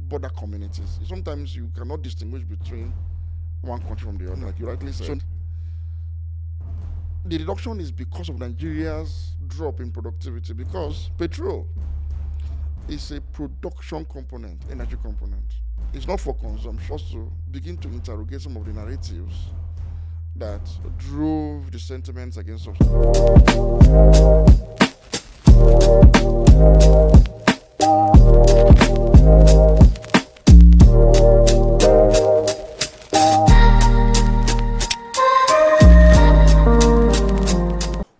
border communities. Sometimes you cannot distinguish between one country from the other, like you rightly said. So the reduction is because of Nigeria's drop in productivity, because petrol is a production component, energy component. It's not for consumption. Also, begin to interrogate some of the narratives that drove the sentiments against subsidy.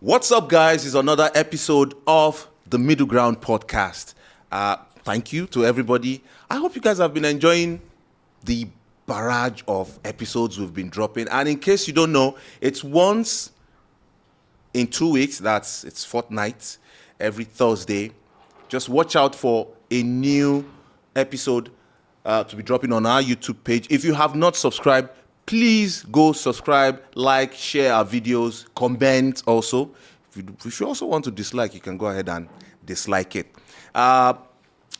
What's up, guys? It's another episode of the Middle Ground podcast. Thank you to everybody. I hope you guys have been enjoying the barrage of episodes we've been dropping. And in case you don't know, it's once in 2 weeks. It's fortnight, every Thursday. Just watch out for a new episode to be dropping on our YouTube page. If you have not subscribed, please go subscribe, like, share our videos, comment also. If you also want to dislike, you can go ahead and dislike it.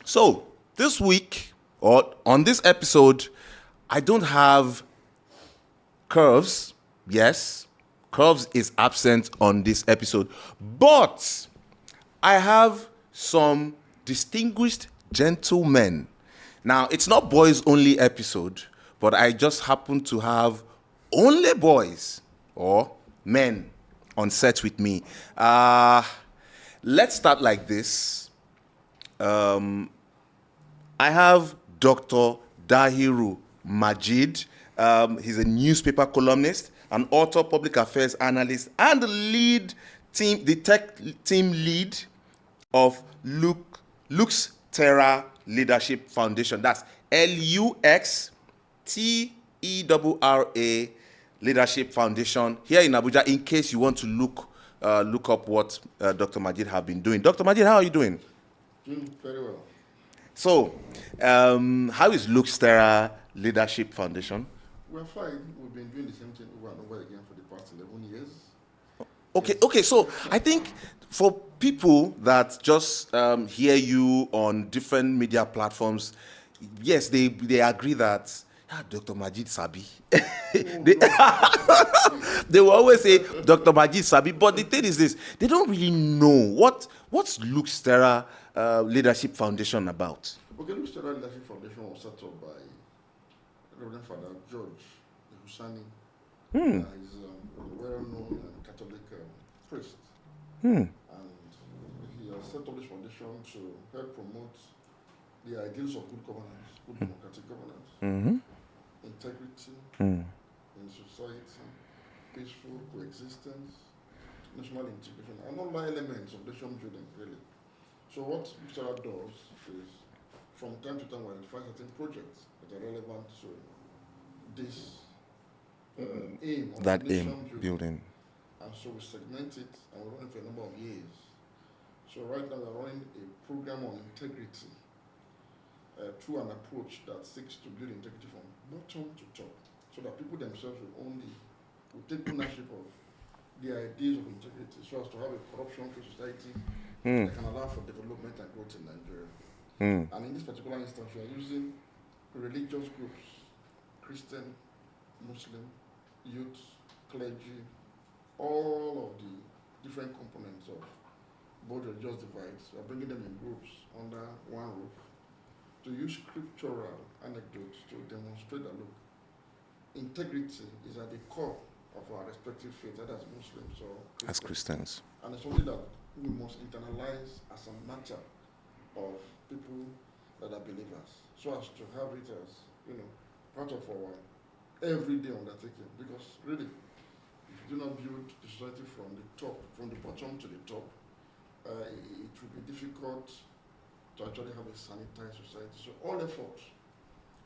So this week, or on this episode, I don't have Curves. Yes, Curves is absent on this episode. But I have some distinguished gentlemen. Now, it's not boys only episode, but I just happen to have only boys or men on set with me. Let's start like this. I have Dr. Dahiru Majid. He's a newspaper columnist, an author, public affairs analyst, and the tech team lead of Lux Terra Leadership Foundation. That's LUXTERRA Leadership Foundation here in Abuja. In case you want to look up what Dr. Majid have been doing. Dr. Majid, how are you doing? Doing very well. So, how is Lux Terra Leadership Foundation? We're fine. We've been doing the same thing over and over again for the past 11 years. Okay. So I think for people that just hear you on different media platforms, yes, they agree that Dr. Majid Sabi. They will always say Dr. Majid Sabi, but the thing is this: they don't really know what's Lux Terra Leadership Foundation about. Okay, Lux Terra Leadership Foundation was set up by Reverend Father George Husani. He's a well-known Catholic priest. And he has set up this foundation to help promote the ideals of good governance, good democratic governance, integrity in society, peaceful coexistence, national integration, and all the elements of nation building, really. So what Sarah does is, from time to time, we identify certain projects that are relevant to this aim of That nation aim building. And so we segment it, and we're running for a number of years. So right now we're running a program on integrity through an approach that seeks to build integrity from bottom to top, so that people themselves will take ownership of the ideas of integrity, so as to have a corruption-free society that can allow for development and growth in Nigeria. And in this particular instance, we are using religious groups, Christian, Muslim, youth, clergy, all of the different components of both religious divides. We are bringing them in groups under one roof to use scriptural anecdotes to demonstrate that, look, integrity is at the core of our respective faiths, that as Muslims or Christians. As Christians. And it's something that we must internalize as a matter of people that are believers, so as to have it as, part of our everyday undertaking. Because really, if you do not build the society from the bottom to the top, it will be difficult to actually have a sanitized society. So all efforts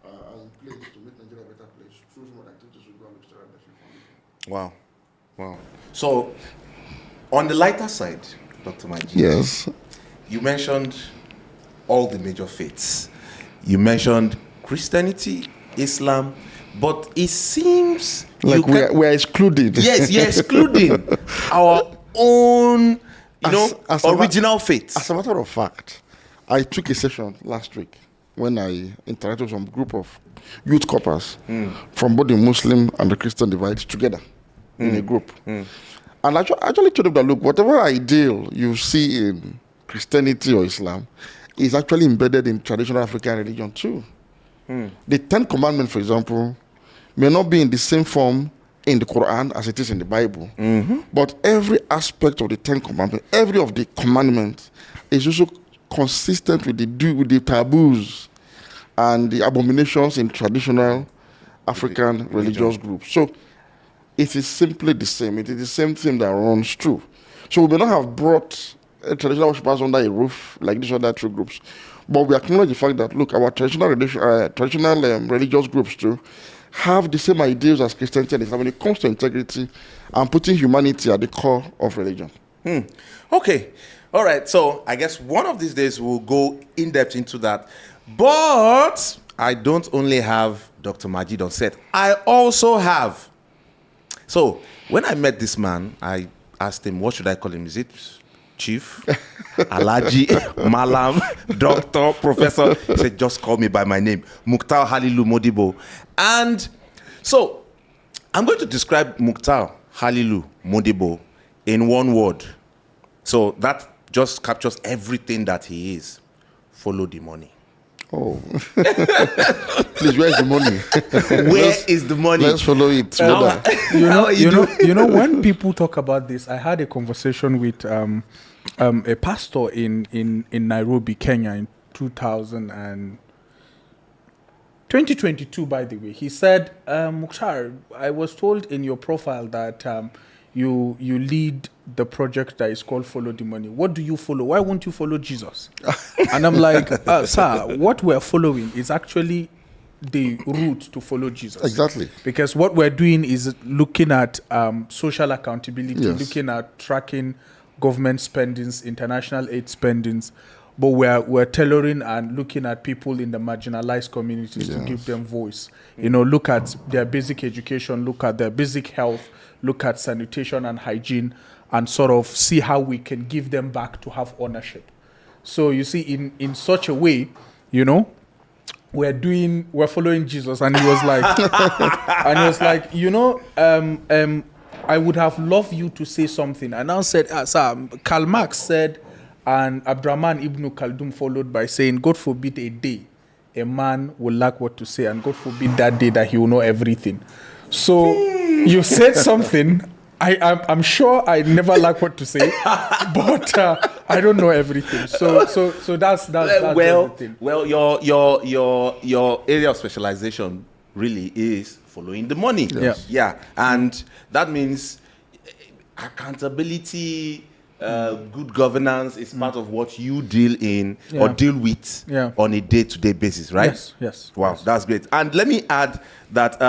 are in place to make Nigeria a better place through some of the activities we do at Lux Terra Leadership Foundation. Wow. So, on the lighter side, Dr. Majid, yes, you mentioned all the major faiths. You mentioned Christianity, Islam, but it seems like we're excluded. Yes, you're excluding our own, original faith. As a matter of fact, I took a session last week when I interacted with some group of youth corpers from both the Muslim and the Christian divides together in a group. And I actually told them that, look, whatever ideal you see in Christianity or Islam is actually embedded in traditional African religion too. The Ten Commandments, for example, may not be in the same form in the Quran as it is in the Bible. But every aspect of the Ten Commandments, every of the commandments is also consistent with the taboos and the abominations in traditional African religious groups. So it is simply the same. It is the same thing that runs through. So we may not have brought traditional worshippers under a roof like these other two groups, but we acknowledge the fact that, look, our traditional religious groups too have the same ideals as Christianity and Islam when it comes to integrity and putting humanity at the core of religion. Okay. All right. So I guess one of these days we'll go in depth into that. But I don't only have Dr. Majid on set. I also have. So when I met this man, I asked him, what should I call him? Is it Chief, Alaji, Malam, Doctor, Professor? He said, just call me by my name, Mukhtar Mudibo. And so I'm going to describe Mukhtar Mudibo in one word. So that just captures everything that he is. Follow the money. Oh. Please, where is the money? Where is the money? Let's follow it. You know, when people talk about this, I had a conversation with a pastor in Nairobi, Kenya in 2022, by the way. He said, Mukhtar, I was told in your profile that you lead the project that is called Follow the Money. What do you follow? Why won't you follow Jesus? And I'm like, sir, what we're following is actually the route to follow Jesus. Exactly. Because what we're doing is looking at social accountability, Yes. looking at tracking government spendings, international aid spendings, but we're tailoring and looking at people in the marginalized communities to give them voice. You know, look at their basic education, look at their basic health, look at sanitation and hygiene, and sort of see how we can give them back to have ownership. So you see, in such a way, you know, we're following Jesus. And he was like, you know, I would have loved you to say something. And I said, sir, Karl Marx said, and Abdurrahman Ibn Khaldun followed by saying, God forbid a day a man will lack what to say, and God forbid that day that he will know everything. So you said something. I'm sure I never lack what to say, but I don't know everything. So that's the thing. Well, your area of specialization really is following the money. Yes. Yeah, and that means accountability, good governance is part of what you deal in or deal with on a day-to-day basis, right? Yes. Wow, that's great. And let me add that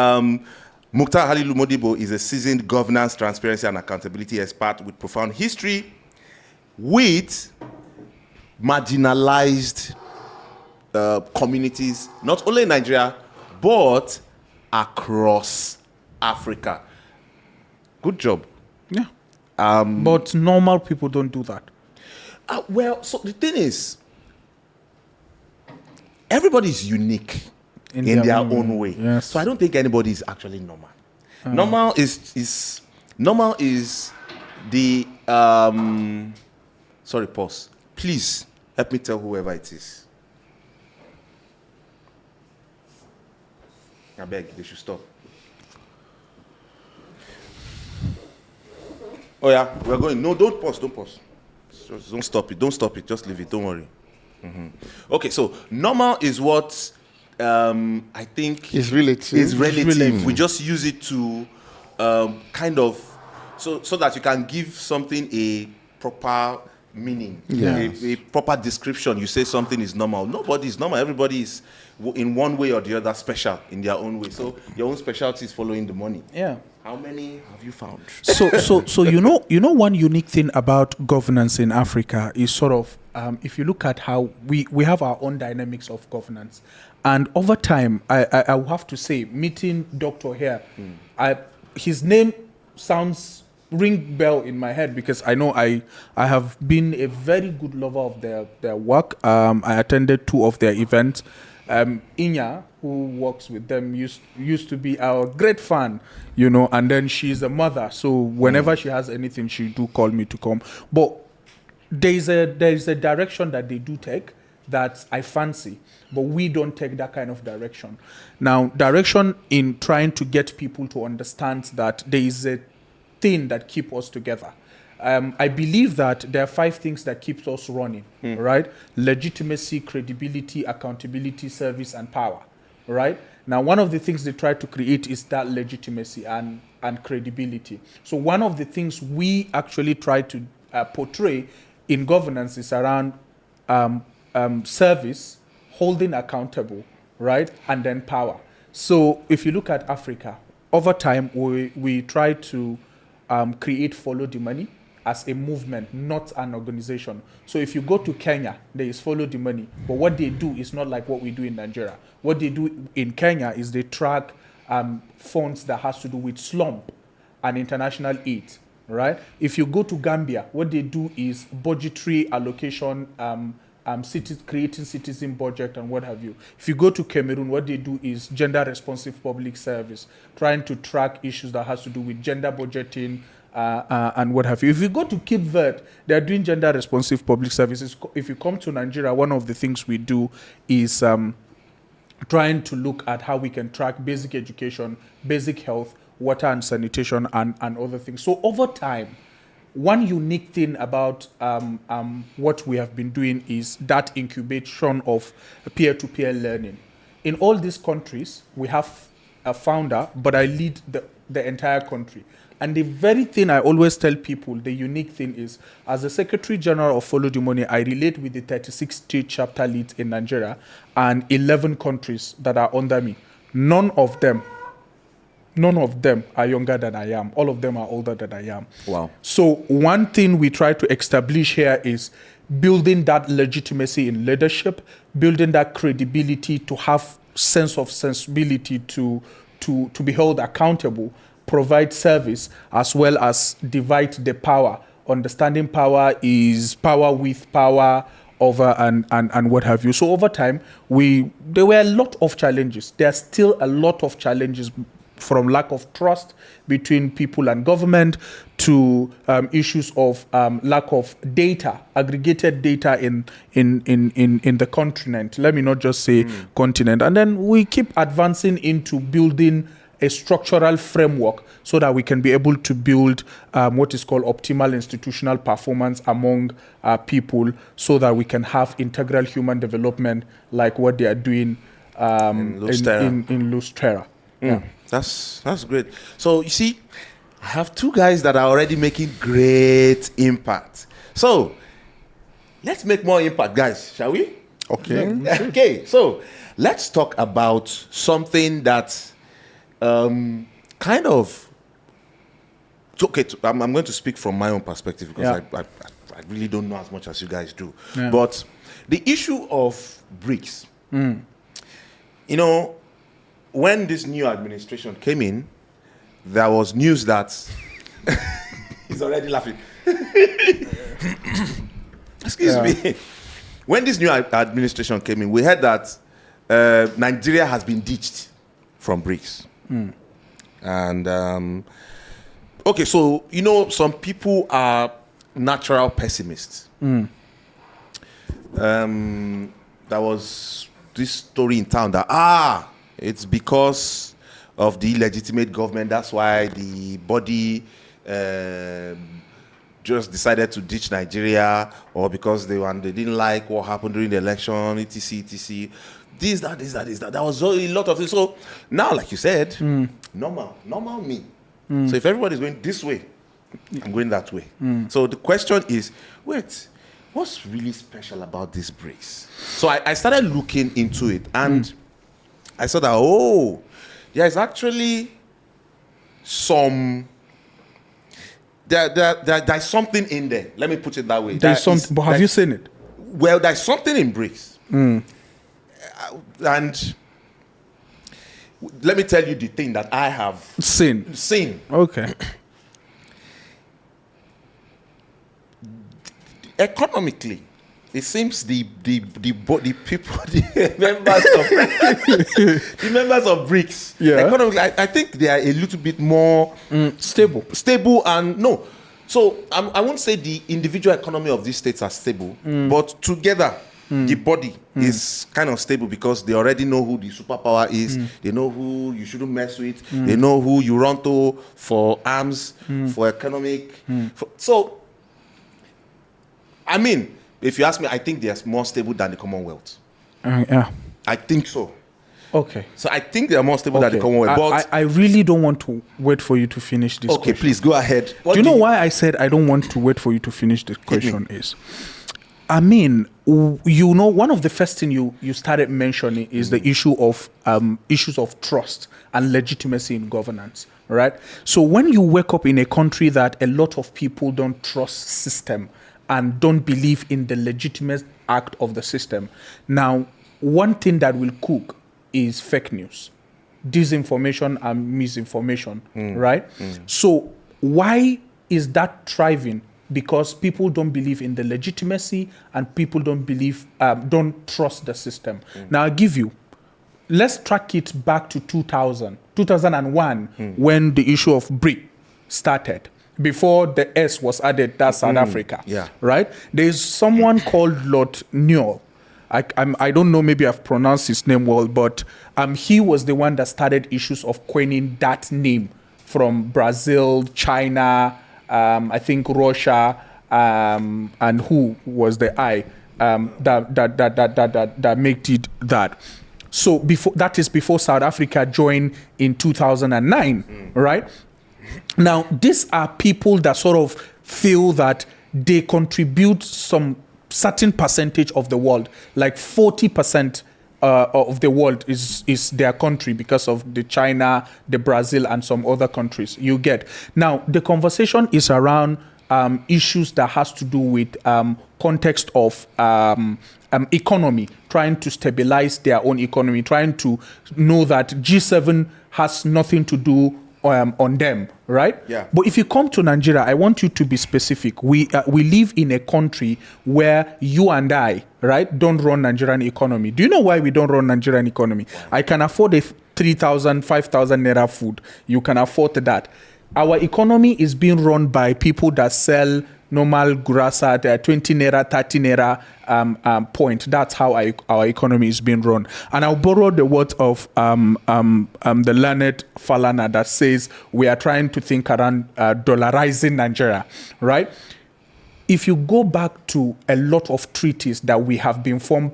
Mukhtar Mudibo is a seasoned governance, transparency, and accountability expert with profound history with marginalized communities, not only in Nigeria, but across Africa. Good job. Yeah. But normal people don't do that. Well, so the thing is, everybody is unique in their own way. Yes. So I don't think anybody is actually normal. Normal is the sorry, pause. Please help me tell whoever it is. I beg, they should stop. Oh yeah, we're going. No, don't pause. Just don't stop it. Just leave it. Don't worry. Okay, so normal is what I think It's relative. is relative. We just use it to kind of so that you can give something a proper meaning, a proper description. You say something is normal. Nobody is normal. Everybody is in one way or the other special in their own way. So your own specialty is following the money. Yeah. How many have you found? So you know one unique thing about governance in Africa is sort of if you look at how we have our own dynamics of governance, and over time I will have to say, meeting Doctor here, his name sounds ring bell in my head because I know I have been a very good lover of their work. I attended 2 of their events. Inya, who works with them, used to be our great fan, and then she's a mother. So whenever she has anything, she do call me to come. But there is a direction that they do take that I fancy, but we don't take that kind of direction. Now, direction in trying to get people to understand that there is a thing that keep us together. I believe that there are 5 things that keeps us running, right? Legitimacy, credibility, accountability, service, and power, right? Now, one of the things they try to create is that legitimacy and credibility. So one of the things we actually try to portray in governance is around service, holding accountable, right? And then power. So if you look at Africa, over time, we try to create follow the money as a movement, not an organization. So if you go to Kenya, there is follow the money. But what they do is not like what we do in Nigeria. What they do in Kenya is they track funds that has to do with slump and international aid, right? If you go to Gambia, what they do is budgetary allocation, creating citizen budget and what have you. If you go to Cameroon, what they do is gender responsive public service, trying to track issues that has to do with gender budgeting and what have you. If you go to Cape Verde, they're doing gender responsive public services. If you come to Nigeria, one of the things we do is trying to look at how we can track basic education, basic health, water and sanitation, and other things. So over time, one unique thing about what we have been doing is that incubation of peer-to-peer learning. In all these countries, we have a founder, but I lead the entire country. And the very thing I always tell people, the unique thing is, as the Secretary General of Follow the Money, I relate with the 36 state chapter leads in Nigeria and 11 countries that are under me. None of them are younger than I am. All of them are older than I am. Wow. So one thing we try to establish here is building that legitimacy in leadership, building that credibility to have sense of sensibility to be held accountable, provide service, as well as divide the power. Understanding power is power with power over and what have you. So over time, there were a lot of challenges. There are still a lot of challenges, from lack of trust between people and government to issues of lack of data, aggregated data in the continent. Let me not just say continent. And then we keep advancing into building a structural framework so that we can be able to build what is called optimal institutional performance among people, so that we can have integral human development like what they are doing in Lustrera. Yeah. That's great. So you see, I have 2 guys that are already making great impact. So let's make more impact, guys, shall we? Okay. Okay. So let's talk about something that kind of. Okay, I'm going to speak from my own perspective because I really don't know as much as you guys do. Yeah. But the issue of BRICS, when this new administration came in, there was news that he's already laughing. Excuse me. When this new administration came in, we heard that Nigeria has been ditched from BRICS. And okay, so some people are natural pessimists. There was this story in town that it's because of the illegitimate government. That's why the body just decided to ditch Nigeria, or because they didn't like what happened during the election, etc. This, that. There was a lot of things. So now, like you said, normal me. So if everybody's going this way, I'm going that way. So the question is, wait, what's really special about this BRICS? So I started looking into it, and I saw that, there's actually there's something in there. Let me put it that way. There's something, but have you seen it? Well, there's something in BRICS. And let me tell you the thing that I have seen. Seen. Okay. economically, it seems the people, the members of BRICS, economically, I think they are a little bit more stable, and no. So I won't say the individual economy of these states are stable, but together the body is kind of stable because they already know who the superpower is. They know who you shouldn't mess with. They know who you run to for arms, for economic. So, I mean, if you ask me, I think they are more stable than the Commonwealth. Yeah. I think so. Okay. So I think they are more stable than the Commonwealth. But I really don't want to wait for you to finish this okay, question. please go ahead. Do you know why I said I don't want to wait for you to finish the question is? I mean, you know, one of the first thing you started mentioning is the issue of issues of trust and legitimacy in governance, right? So when you wake up in a country that a lot of people don't trust system and don't believe in the legitimate act of the system, now one thing that will cook is fake news, disinformation and misinformation, right? So why is that thriving? Because people don't believe in the legitimacy and people don't don't trust the system. Now I'll give you, let's track it back to 2001, when the issue of BRIC started. Before the S was added, that's South Africa, right? There's someone called Lord Newell. I don't know, maybe I've pronounced his name well, but he was the one that started issues of coining that name from Brazil, China, I think Russia, and who was the I that made it that. So before South Africa joined in 2009, right? Now these are people that sort of feel that they contribute some certain percentage of the world, like 40%. Of the world is their country because of the China, the Brazil, and some other countries. You get now the conversation is around issues that has to do with context of economy, trying to stabilize their own economy, trying to know that G7 has nothing to do on them, right? Yeah. But if you come to Nigeria, I want you to be specific. We live in a country where you and I, right, don't run Nigerian economy. Do you know why we don't run Nigerian economy? I can afford a 3,000, 5,000 naira food. You can afford that. Our economy is being run by people that sell normal gurasa at 20 naira, 30 naira point. That's how our economy is being run. And I'll borrow the words of the learned Falana that says we are trying to think around dollarizing Nigeria, right? If you go back to a lot of treaties that we form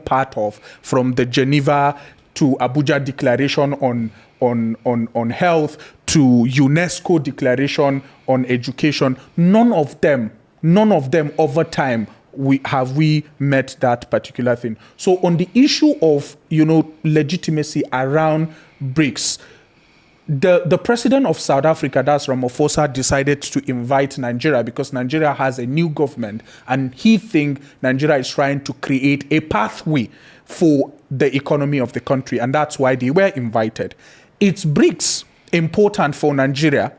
part of, from the Geneva to Abuja Declaration on health to UNESCO Declaration on education, none of them over time we met that particular thing. So on the issue of legitimacy around BRICS, the president of South Africa, that's Ramaphosa, decided to invite Nigeria because Nigeria has a new government and he thinks Nigeria is trying to create a pathway for the economy of the country, and that's why they were invited. It's BRICS important for Nigeria.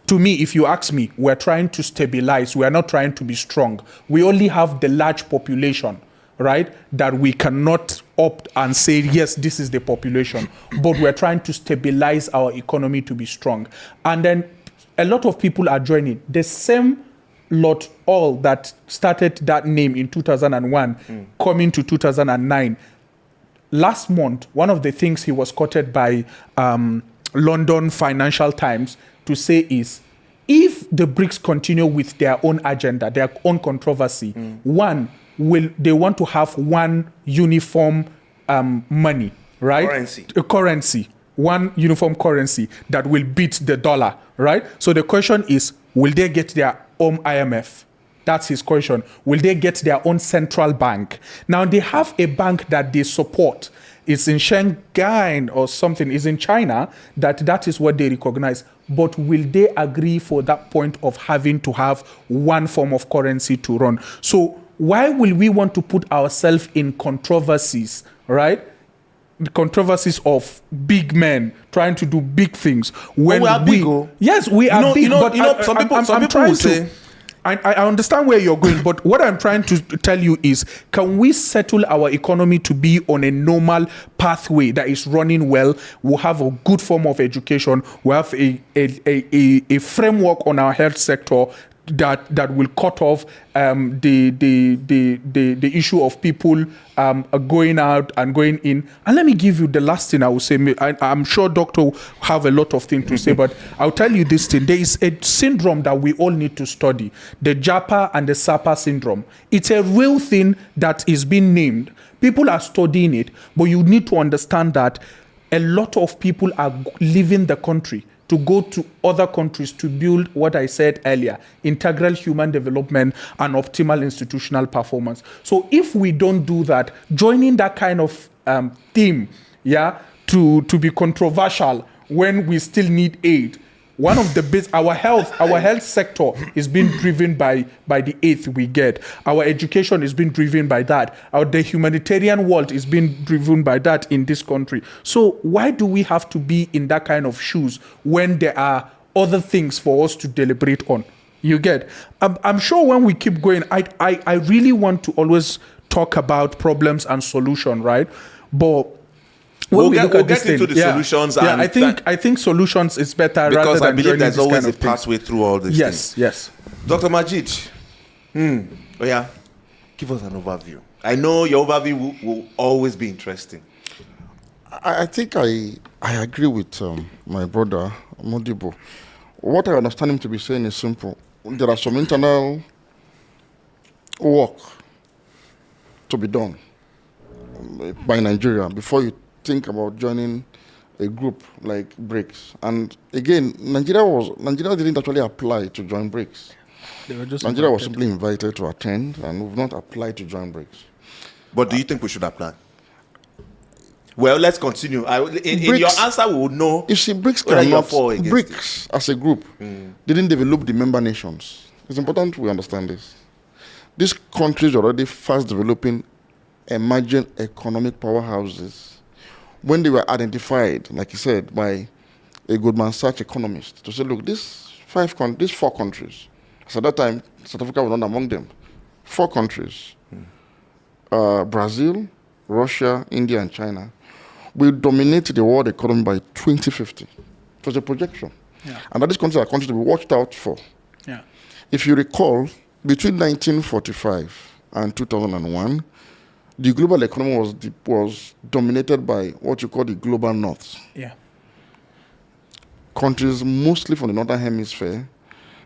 To me, if you ask me, we're trying to stabilize. We are not trying to be strong. We only have the large population, right, that we cannot opt and say, yes, this is the population. But we're trying to stabilize our economy to be strong. And then a lot of people are joining. The same lot all that started that name in 2001, coming to 2009. Last month, one of the things he was quoted by London Financial Times to say is, if the BRICS continue with their own agenda, their own controversy, they want to have one uniform money, right? Currency. One uniform currency that will beat the dollar, right? So the question is, will they get their own IMF? That's his question. Will they get their own central bank? Now, they have a bank that they support. It's in Shanghai or something. It's in China. That is what they recognize. But will they agree for that point of having to have one form of currency to run? So why will we want to put ourselves in controversies, right? The controversies of big men trying to do big things. When we are big. Yes, we are big. Some people will say, I understand where you're going, but what I'm trying to tell you is, can we settle our economy to be on a normal pathway that is running well? We'll have a good form of education. We have a framework on our health sector that will cut off the issue of people going out and going in. And let me give you the last thing I will say. I'm sure Doctor will have a lot of things to say, but I'll tell you this thing. There is a syndrome that we all need to study, the JAPA and the SAPA syndrome. It's a real thing that is being named. People are studying it, but you need to understand that a lot of people are leaving the country to go to other countries to build what I said earlier, integral human development and optimal institutional performance. So if we don't do that, joining that kind of theme, to be controversial when we still need aid, one of the our health sector is being driven by the aid we get. Our education is being driven by that. The humanitarian world is being driven by that in this country. So why do we have to be in that kind of shoes when there are other things for us to deliberate on? You get? I'm sure when we keep going, I really want to always talk about problems and solution, right? But we'll get into the solutions. Yeah, I think solutions is better because rather than I believe there's always a thing. pathway through all these things. Yes. Dr. Majid, give us an overview. I know your overview will always be interesting. I think I agree with my brother Mudibo. What I understand him to be saying is simple. There are some internal work to be done by Nigeria before you think about joining a group like BRICS. And again, Nigeria didn't actually apply to join BRICS. Nigeria was simply invited to attend, and we've not applied to join BRICS. But do you think we should apply? Well, let's continue. In your answer, we will know. You see, BRICS as a group didn't develop the member nations. It's important we understand this. These countries are already fast developing emerging economic powerhouses when they were identified, like you said, by a Goldman Sachs economist to say, look, these four countries, so at that time, South Africa was not among them, 4 countries, Brazil, Russia, India, and China, will dominate the world economy by 2050. It was a projection. Yeah. And that these countries are countries to be watched out for. Yeah. If you recall, between 1945 and 2001, the global economy was dominated by what you call the global north. Yeah. Countries mostly from the northern hemisphere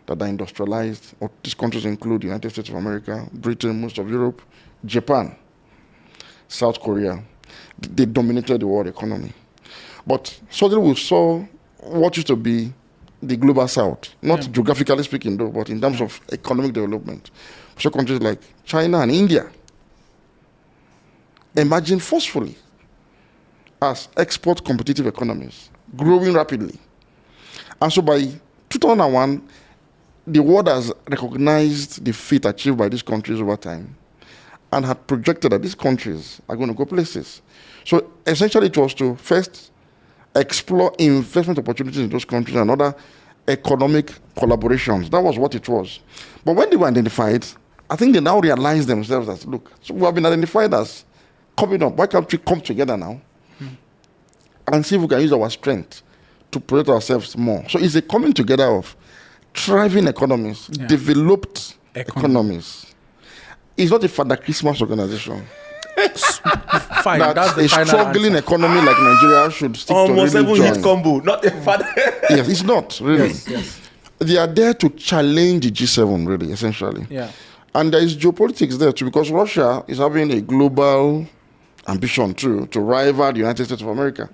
that are industrialized, or these countries include the United States of America, Britain, most of Europe, Japan, South Korea. They dominated the world economy. But suddenly we saw what used to be the global south, not geographically speaking though, but in terms of economic development. So countries like China and India emerging forcefully as export competitive economies, growing rapidly. And so by 2001, the world has recognized the feat achieved by these countries over time and had projected that these countries are going to go places. So essentially it was to first explore investment opportunities in those countries and other economic collaborations. That was what it was. But when they were identified, I think they now realized themselves that, look, so we have been identified as coming up. Why can't we come together now and see if we can use our strength to protect ourselves more? So it's a coming together of thriving economies, developed economies. It's not a Father Christmas organization. Fine, that's a struggling economy like Nigeria should stick almost to really join. Combo, not a father. Yes, it's not really. Yes. They are there to challenge the G7, really, essentially. Yeah. And there is geopolitics there too, because Russia is having a global ambition too to rival the United States of America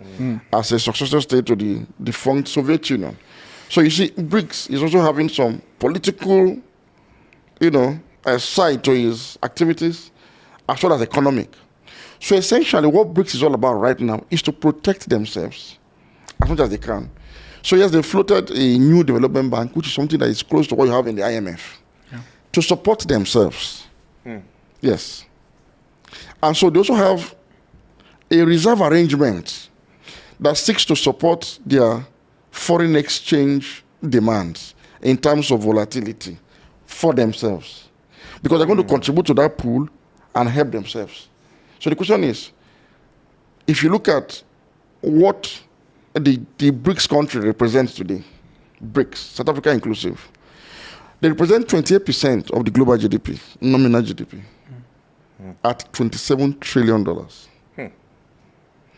as a successor state to the defunct Soviet Union. So you see, BRICS is also having some political, side to his activities, as well as economic. So essentially, what BRICS is all about right now is to protect themselves as much as they can. So yes, they floated a new development bank, which is something that is close to what you have in the IMF, to support themselves. Yes. And so they also have a reserve arrangement that seeks to support their foreign exchange demands in terms of volatility for themselves because they're going to contribute to that pool and help themselves. So the question is, if you look at what the BRICS country represents today, BRICS, South Africa inclusive, they represent 28% of the global GDP, nominal GDP, at $27 trillion.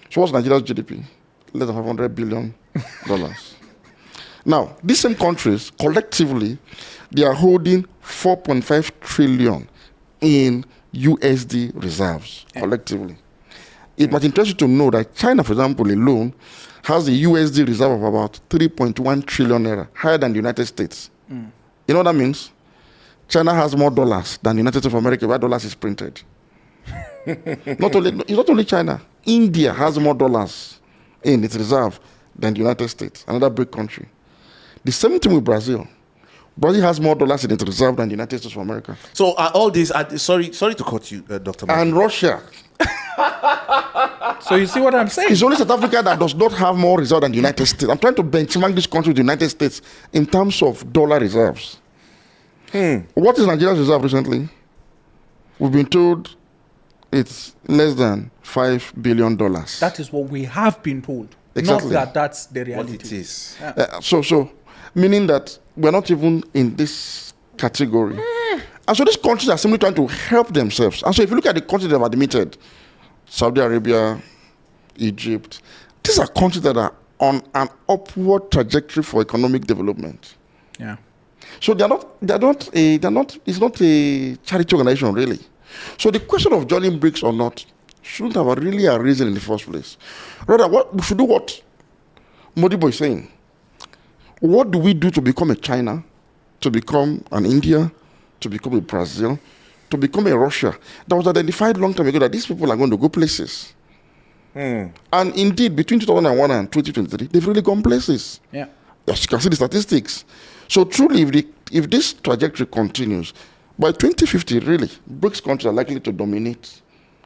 So what's Nigeria's GDP? Less than $500 billion. Now, these same countries, collectively, they are holding 4.5 trillion in USD reserves, collectively. It might interest you to know that China, for example, alone, has a USD reserve of about 3.1 trillion naira, higher than the United States. You know what that means? China has more dollars than the United States of America, where dollars is printed. It's not only China. India has more dollars in its reserve than the United States, another big country. The same thing with Brazil. Brazil has more dollars in its reserve than the United States of America. So all this, sorry to cut you, Dr. Mike. And Russia. So you see what I'm saying? It's only South Africa that does not have more reserve than the United States. I'm trying to benchmark this country with the United States in terms of dollar reserves. What is Nigeria's reserve recently? We've been told it's less than $5 billion. That is what we have been told. Exactly. Not that that's the reality. What it is. So meaning that we're not even in this category. And so these countries are simply trying to help themselves. And so if you look at the countries that have admitted, Saudi Arabia, Egypt, these are countries that are on an upward trajectory for economic development. Yeah. So they're not it's not a charity organization, really. So the question of joining BRICS or not shouldn't have really arisen in the first place. Rather, we should do what Mudibo is saying. What do we do to become a China, to become an India, to become a Brazil, to become a Russia? That was identified long time ago that these people are going to go places. And indeed, between 2001 and 2023, they've really gone places. Yeah. As you can see the statistics. So truly, if this trajectory continues, by 2050, really, BRICS countries are likely to dominate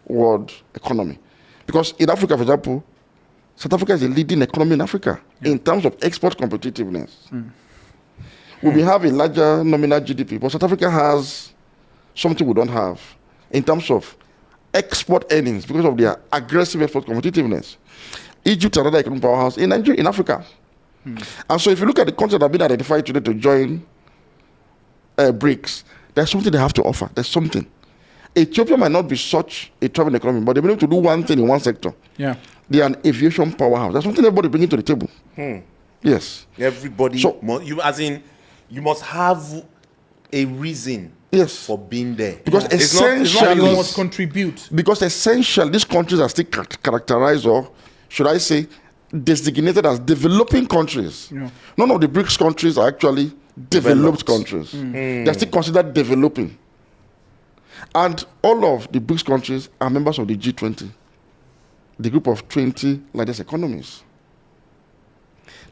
world economy. Because in Africa, for example, South Africa is a leading economy in Africa in terms of export competitiveness. We may have a larger nominal GDP, but South Africa has something we don't have in terms of export earnings because of their aggressive export competitiveness. Egypt is another economic powerhouse in Nigeria, in Africa. And so if you look at the countries that have been identified today to join BRICS, there's something they have to offer. There's something. Ethiopia might not be such a traveling economy, but they've been able to do one thing in one sector. Yeah. They are an aviation powerhouse. That's something everybody bringing to the table. Yes. Everybody, So- you must have a reason Yes. for being there. Because It's not essentially, You must contribute. because essentially these countries are still characterized, or should I say, designated as developing countries. Yeah. None of the BRICS countries are actually developed countries. They're still considered developing. And all of the BRICS countries are members of the G20, the group of 20 largest economies,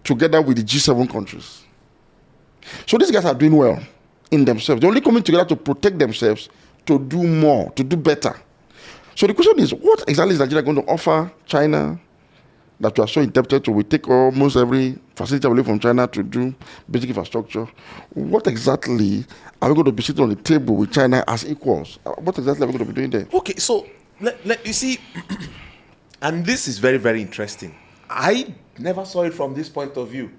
together with the G7 countries. So these guys are doing well in themselves. They're only coming together to protect themselves, to do more, to do better. So the question is, what exactly is Nigeria going to offer China that we are so indebted to? We take almost every facility away from China to do basic infrastructure. What exactly are we going to be sitting on the table with China as equals? What exactly are we going to be doing there? Okay, so you see, and this is very, very interesting. I never saw it from this point of view.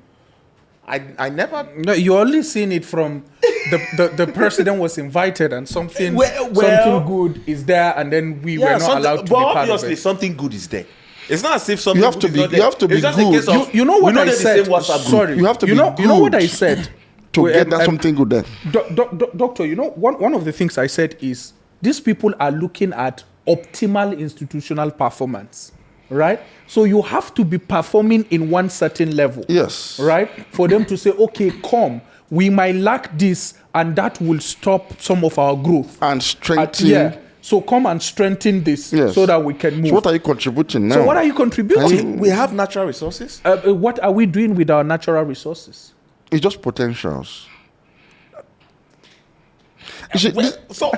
I never. No, you only seen it from the president was invited and something Well- something good is there, and then we were not something- allowed to be but part of obviously it. something good is there. It's not as if something You have to good be- is not you there. have to be It's just a good. case of, You know what we I they're the said? same WhatsApp group. Sorry, You have to be you know what I good said to get Well, that something good there. Doctor, you know, one of the things I said is these people are looking at optimal institutional performance, right? So you have to be performing in one certain level, Yes. right? For them to say, okay, come, we might lack this, and that will stop some of our growth. And strengthen. Yeah. So come and strengthen this Yes. so that we can move. So what are you contributing now? So what are you contributing? We have natural resources. What are we doing with our natural resources? It's just potentials. You see, So,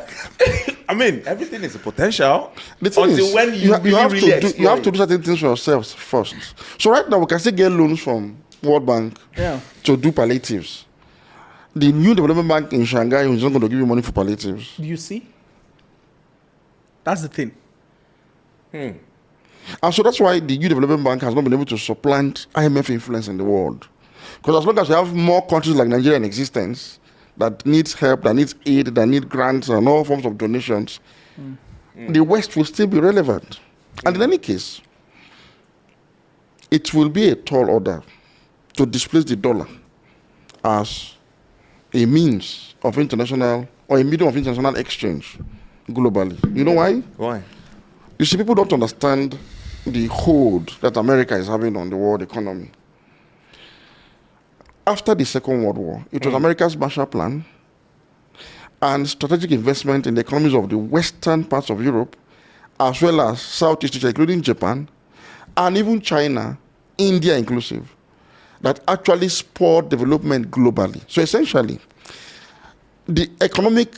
I mean, everything is a potential. the thing until is, when you have really to explore you have to it. do certain things for yourselves first. So right now we can still get loans from World Bank Yeah. to do palliatives. the new development bank in Shanghai is not going to give you money for palliatives. Do you see? That's the thing. And so that's why the new development bank has not been able to supplant IMF influence in the world. Because as long as you have more countries like Nigeria in existence that needs help, that needs aid, that need grants and all forms of donations, the West will still be relevant. And in any case, it will be a tall order to displace the dollar as a means of international, or a medium of international exchange globally. You know why? Why? You see, people don't understand the hold that America is having on the world economy. After the Second World War, it was America's Marshall Plan and strategic investment in the economies of the western parts of Europe, as well as Southeast Asia, including Japan, and even China, India inclusive, that actually spurred development globally. So essentially, the economic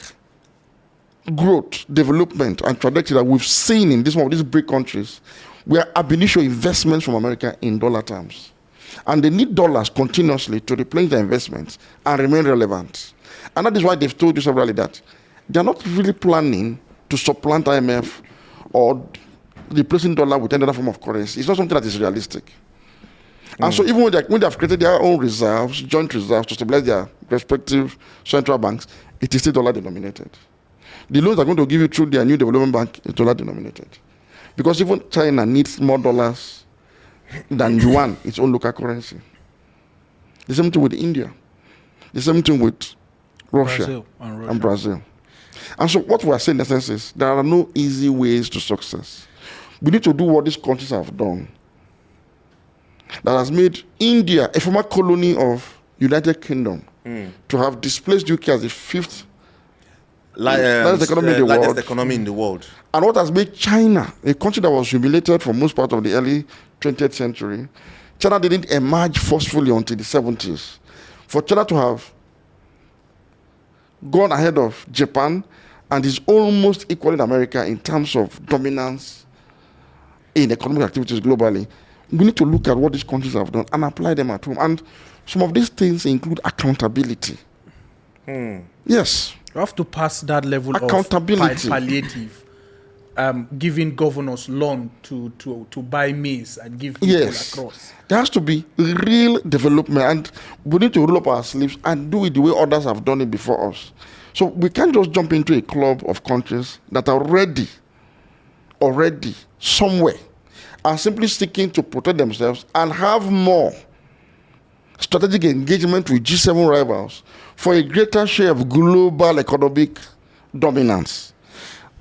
growth, development, and trajectory that we've seen in one of these big countries were ab initio investments from America in dollar terms. And they need dollars continuously to replenish their investments and remain relevant. And that is why they've told you severally that they're not really planning to supplant IMF or replacing dollar with any other form of currency. It's not something that is realistic. And so even when they have created their own reserves, joint reserves to stabilize their respective central banks, it is still dollar denominated. The loans are going to give you through their new development bank is dollar denominated. Because even China needs more dollars than yuan, its own local currency. The same thing with India. The same thing with Russia and Brazil. And so what we are saying in essence is there are no easy ways to success. We need to do what these countries have done. That has made India, a former colony of United Kingdom, to have displaced UK as the fifth largest economy in the world. And what has made China, a country that was humiliated for most part of the early 20th century, China didn't emerge forcefully until the 70s. For China to have gone ahead of Japan and is almost equal in America in terms of dominance in economic activities globally, we need to look at what these countries have done and apply them at home. And some of these things include accountability. Yes. You have to pass that level accountability. Of palliative, giving governors loan to buy maize and give people across. There has to be real development, and we need to roll up our sleeves and do it the way others have done it before us. So we can't just jump into a club of countries that are already somewhere, are simply seeking to protect themselves and have more strategic engagement with G7 rivals for a greater share of global economic dominance.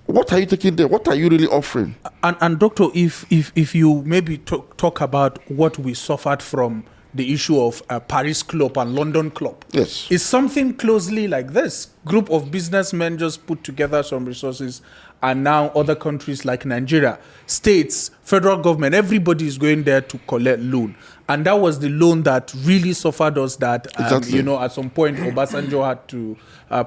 What are you taking there? What are you really offering? And Doctor, if you maybe talk about what we suffered from the issue of Paris Club and London Club. Yes. It's something closely like this. Group of businessmen just put together some resources, and now other countries like Nigeria, states, federal government, everybody is going there to collect loan. And that was the loan that really suffered us that, exactly. At some point, Obasanjo had to,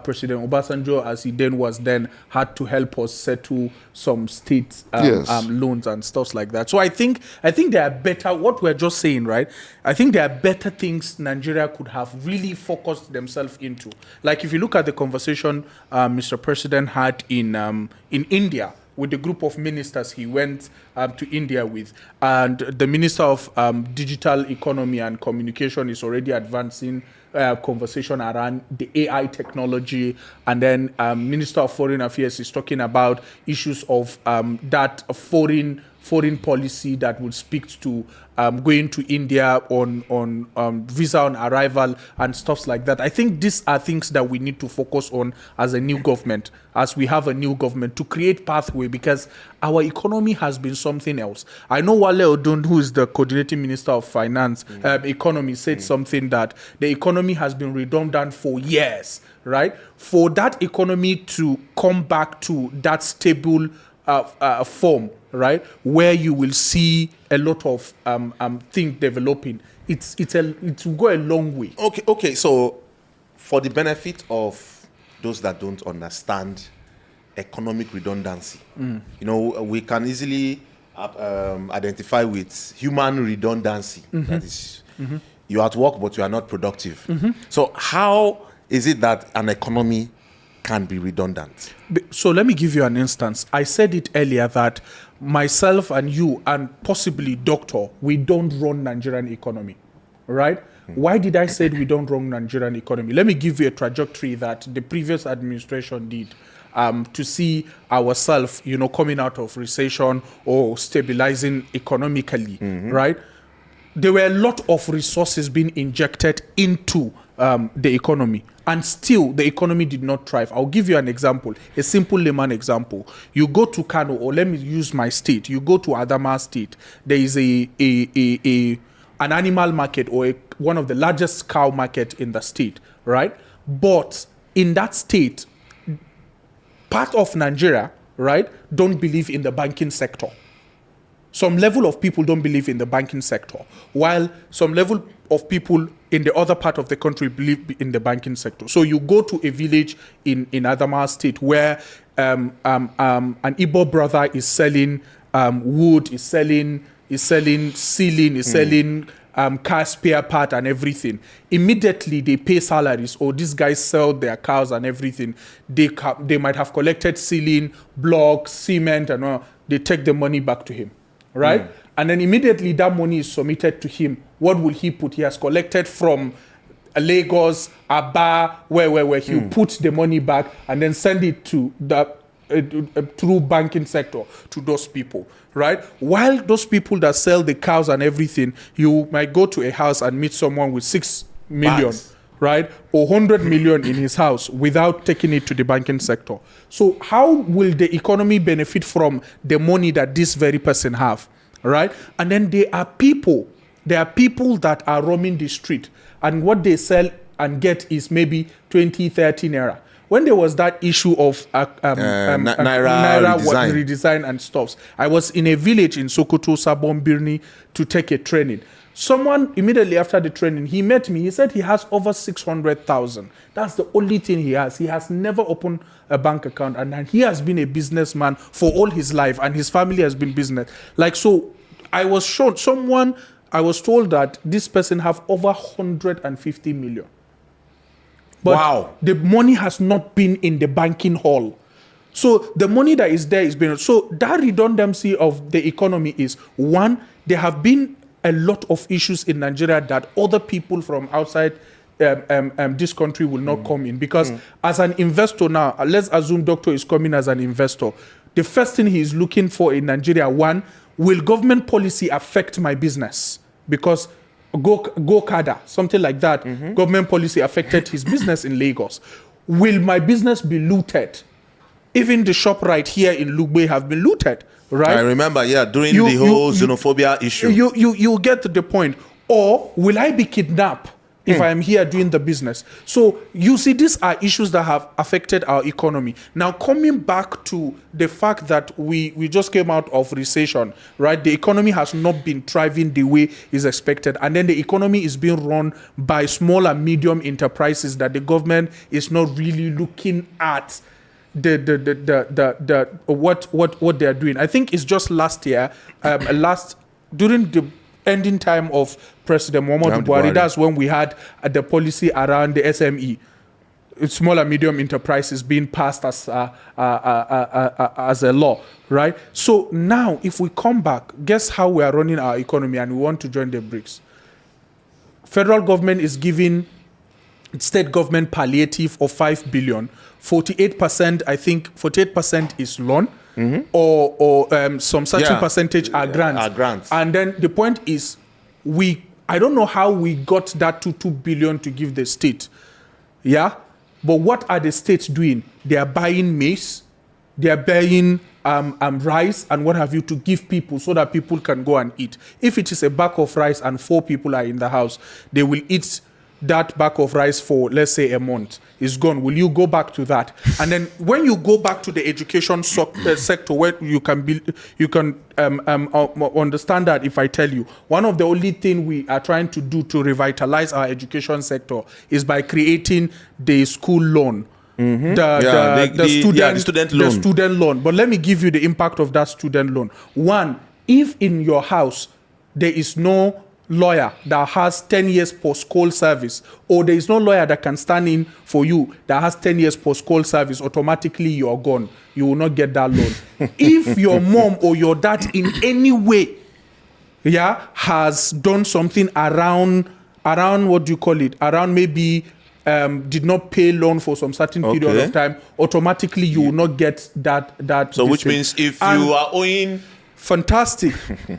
President Obasanjo, as he then was then, had to help us settle some state loans and stuff like that. So I think there are better, what we're just saying, right? I think there are better things Nigeria could have really focused themselves into. Like if you look at the conversation Mr. President had in India, with the group of ministers he went to India with. And the Minister of Digital Economy and Communication is already advancing conversation around the AI technology. And then Minister of Foreign Affairs is talking about issues of that foreign policy that would speak to going to India on visa on arrival and stuff like that. I think these are things that we need to focus on as a new government, as we have a new government, to create pathway, because our economy has been something else. I know Wale Odun, who is the coordinating minister of finance, economy, said something that the economy has been redundant for years, right? For that economy to come back to that stable form, right, where you will see a lot of things developing, it will go a long way. Okay. So, for the benefit of those that don't understand economic redundancy, we can easily identify with human redundancy. That is, you're at work but you are not productive. So, how is it that an economy can be redundant? So let me give you an instance. I said it earlier that myself and you and possibly Doctor, we don't run Nigerian economy, right? Why did I say we don't run Nigerian economy? Let me give you a trajectory that the previous administration did to see ourselves, coming out of recession or stabilizing economically, right? There were a lot of resources being injected into the economy, and still the economy did not thrive. I'll give you an example, a simple layman example. You go to Kano, or let me use my state. You go to Adama State. There is an animal market or one of the largest cow market in the state, right? But in that state, part of Nigeria, right, don't believe in the banking sector. Some level of people don't believe in the banking sector, while some level of people in the other part of the country believe in the banking sector. So you go to a village in Adamawa State where an Igbo brother is selling wood, is selling ceiling, is selling car spare part and everything. Immediately they pay salaries, or these guys sell their cars and everything. They might have collected ceiling, blocks, cement, and all. They take the money back to him. Right? And then immediately that money is submitted to him. What will he put? He has collected from Lagos, Aba, where he will put the money back and then send it to the through banking sector to those people, right? While those people that sell the cows and everything, you might go to a house and meet someone with 6 million, Bags. right? Or 100 million in his house without taking it to the banking sector. So how will the economy benefit from the money that this very person have, right? And then there are people that are roaming the street, and what they sell and get is maybe 20, 30 naira. When there was that issue of Naira redesign and stuffs, I was in a village in Sokoto, Sabon Birni, to take a training. Someone immediately after the training, he met me. He said he has over 600,000. That's the only thing he has. He has never opened a bank account, and he has been a businessman for all his life, and his family has been business. So I was shown I was told that this person have over 150 million. But wow. The money has not been in the banking hall. So the money that is there is being... So that redundancy of the economy is, one, there have been a lot of issues in Nigeria that other people from outside this country will not come in. Because as an investor now, let's assume Doctor is coming as an investor. The first thing he is looking for in Nigeria, one, will government policy affect my business? Because Go Kada, something like that, government policy affected his business in Lagos. Will my business be looted? Even the shop right here in Lugbe have been looted, right? I remember, during the whole xenophobia issue. You get the point. Or will I be kidnapped if I am here doing the business? So you see, these are issues that have affected our economy. Now, coming back to the fact that we just came out of recession, right? The economy has not been thriving the way is expected. And then the economy is being run by small and medium enterprises that the government is not really looking at what they are doing. I think it's just last year, during the ending time of President Muhammadu Buhari, that's when we had the policy around the SME, small and medium enterprises, being passed as a law, right? So now, if we come back, guess how we are running our economy, and we want to join the BRICS. Federal government is giving state government palliative of 5 billion. 48%, I think 48% is loan. Or some certain percentage are grants. And then the point is, I don't know how we got that to 2 billion to give the state. Yeah? But what are the states doing? They are buying maize, they are buying rice and what have you to give people so that people can go and eat. If it is a bag of rice and 4 people are in the house, they will eat that bag of rice for, let's say, a month. Is gone. Will you go back to that? And then when you go back to the education sector, where you can understand that if I tell you, one of the only thing we are trying to do to revitalize our education sector is by creating the school loan. The student loan. But let me give you the impact of that student loan. One, if in your house there is no lawyer that has 10 years post-call service, or there is no lawyer that can stand in for you that has 10 years post-call service, automatically you are gone. You will not get that loan. If your mom or your dad in any way, has done something around what do you call it? Around maybe did not pay loan for some certain period of time, automatically you will not get that. So which means if you are owing... Fantastic.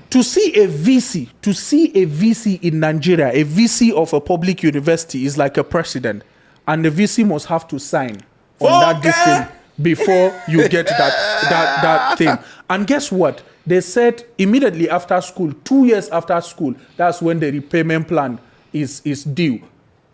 To see a VC in Nigeria, a VC of a public university is like a president. And the VC must have to sign on that thing before you get that thing. And guess what? They said immediately after school, 2 years after school, that's when the repayment plan is due.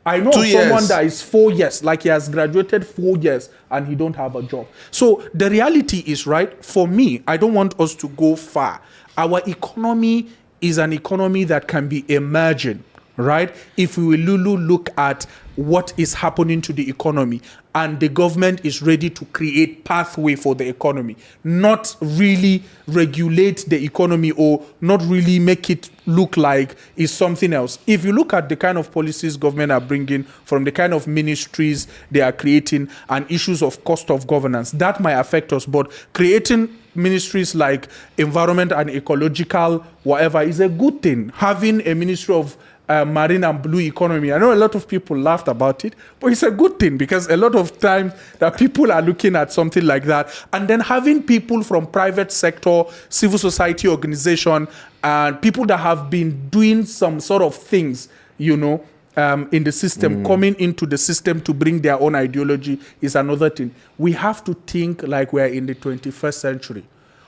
I know someone that is 4 years, like he has graduated 4 years and he don't have a job. So the reality is, right, for me, I don't want us to go far. Our economy is an economy that can be emerging, right? If we will look at what is happening to the economy, and the government is ready to create pathway for the economy, not really regulate the economy or not really make it look like it's something else. If you look at the kind of policies government are bringing, from the kind of ministries they are creating, and issues of cost of governance, that might affect us. But creating ministries like environment and ecological whatever is a good thing. Having a ministry of marine and blue economy, I know a lot of people laughed about it, but it's a good thing, because a lot of times that people are looking at something like that. And then having people from private sector, civil society organization, and people that have been doing some sort of things, in the system, coming into the system to bring their own ideology is another thing. We have to think like we're in the 21st century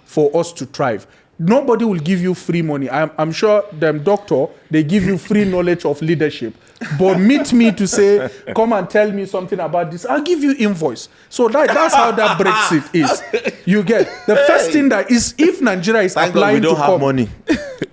for us to thrive. Nobody will give you free money. I'm sure them doctor, they give you free knowledge of leadership. But meet me to say, come and tell me something about this, I'll give you invoice. So that's how that Brexit is. You get the first thing that is, if Nigeria is applying to come, money.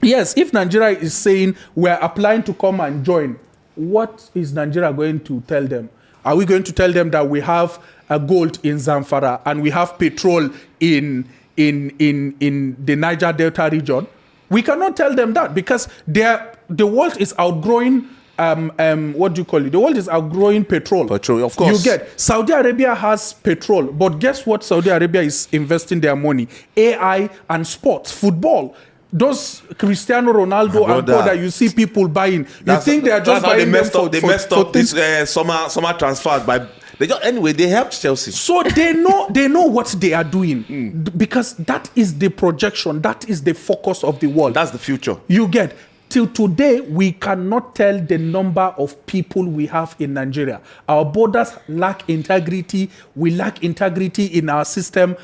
Yes, if Nigeria is saying we're applying to come and join, what is Nigeria going to tell them? Are we going to tell them that we have a gold in Zamfara and we have petrol in the Niger Delta region? We cannot tell them that, because the world is outgrowing what do you call it? The world is outgrowing petrol. Petrol, of course. You get Saudi Arabia has petrol, but guess what? Saudi Arabia is investing their money, AI and sports, football. Those Cristiano Ronaldo and co that you see people buying, you think they are just buying them for they messed up this summer transfer by. They helped Chelsea. So they know what they are doing, because that is the projection, that is the focus of the world. That's the future. You get, till today, we cannot tell the number of people we have in Nigeria. Our borders lack integrity. We lack integrity in our system.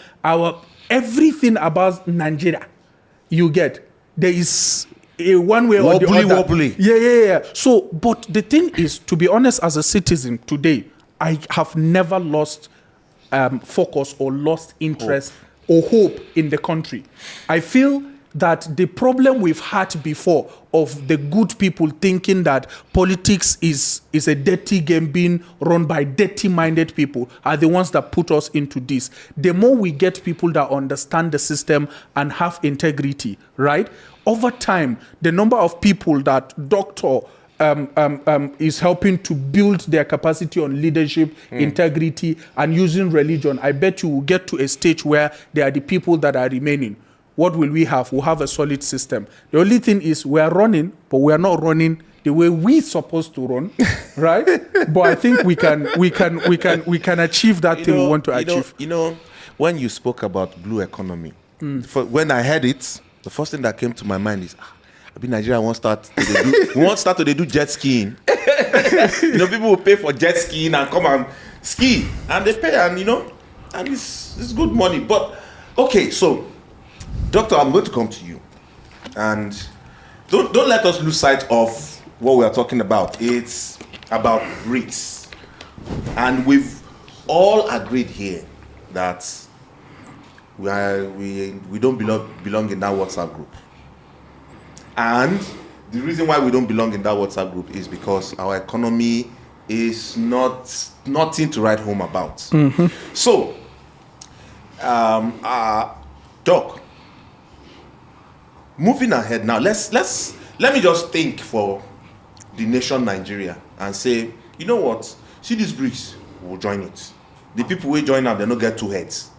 Everything about Nigeria, you get, there is a one way or the other. Wobbly. Yeah. So, but the thing is, to be honest, as a citizen today, I have never lost focus or lost interest or hope in the country. I feel that the problem we've had before of the good people thinking that politics is a dirty game being run by dirty-minded people are the ones that put us into this. The more we get people that understand the system and have integrity, right? Over time, the number of people that doctor is helping to build their capacity on leadership, integrity, and using religion, I bet you will get to a stage where there are the people that are remaining. What will we have? We'll have a solid system. The only thing is we are running, but we are not running the way we're supposed to run, right? But I think we can achieve that thing we want to achieve. When you spoke about blue economy, when I heard it, the first thing that came to my mind is, Nigeria won't start to do jet skiing. People will pay for jet skiing and come and ski, and they pay, and and it's good money. But okay, so Doctor, I'm going to come to you, and don't let us lose sight of what we are talking about. It's about risks, and we've all agreed here that we don't belong in that WhatsApp group. And the reason why we don't belong in that WhatsApp group is because our economy is nothing to write home about. So, Doc, moving ahead now, let's Let me just think for the nation Nigeria and say, you know what? See this BRICS, we'll join it. The people will join up, they don't get two heads.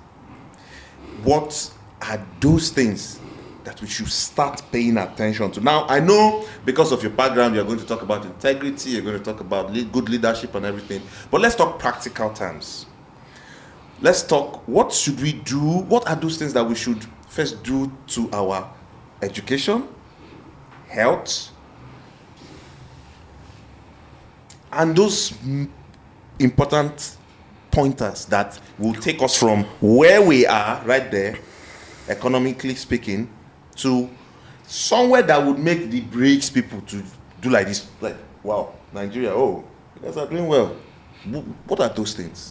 What are those things that we should start paying attention to? Now, I know because of your background, you're going to talk about integrity, you're going to talk about good leadership and everything, but let's talk practical terms. Let's talk, what should we do? What are those things that we should first do to our education, health, and those important pointers that will take us from where we are right there, economically speaking, to somewhere that would make the BRICS people to do like this, like, wow, Nigeria, oh, you guys are doing well. What are those things?